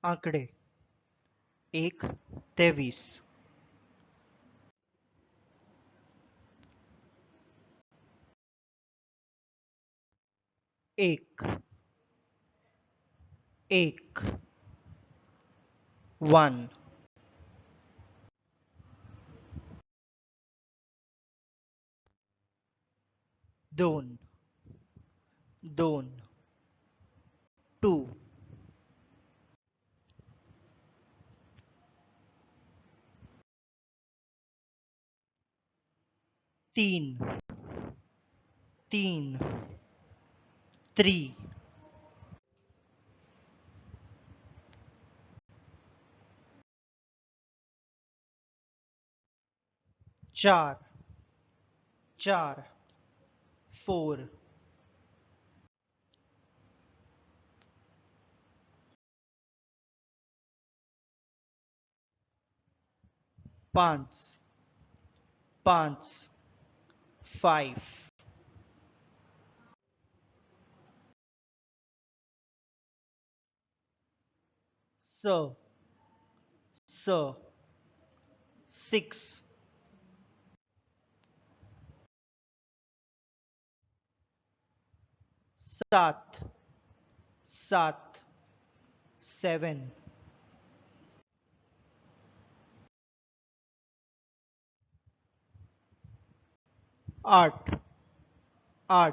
आंकडे 1 ते 20. 1 1 1 2 2 2 3 3 3 4 4 4 5 5 5 6 6 6 7 7 7 8 8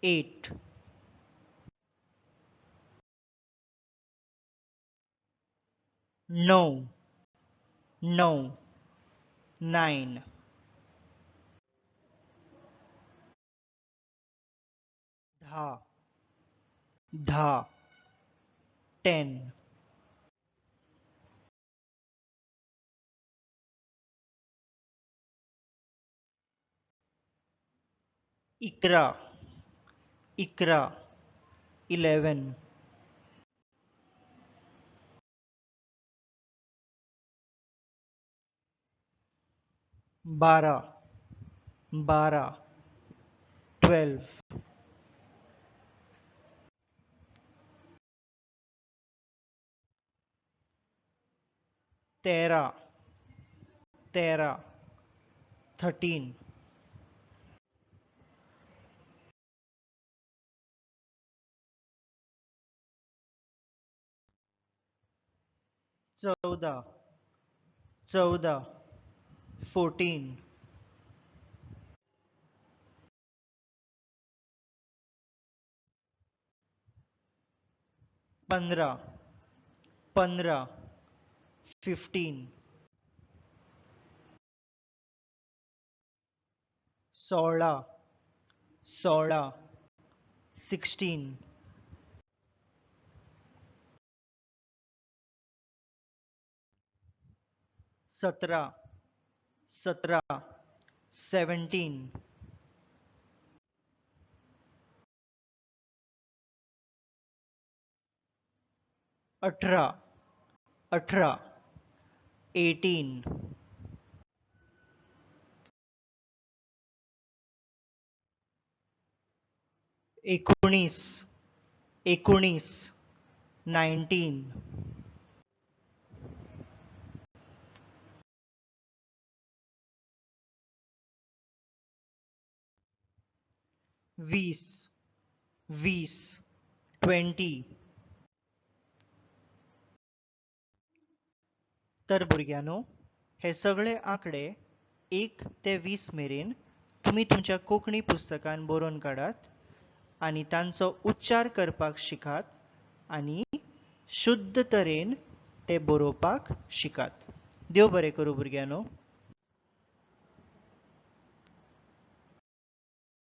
8 9 9 9 10 10 10 11 11 11 12 12 12 13 13 13 14 14 14 15 15 15 16 16 16 17 17 17 18 18 18 19 19 19 20 20 20 तर भुरग्यानो हे सगळे आंकडे 1 ते 20 मेरेन तुमी तुमच्या कोंकणी पुस्तकान बरोवन काडात आनी तांचो उच्चार करपाक शिकात आनी शुद्ध तरेन ते बरोवपाक शिकात. देव बरें करूं भुरग्यानो.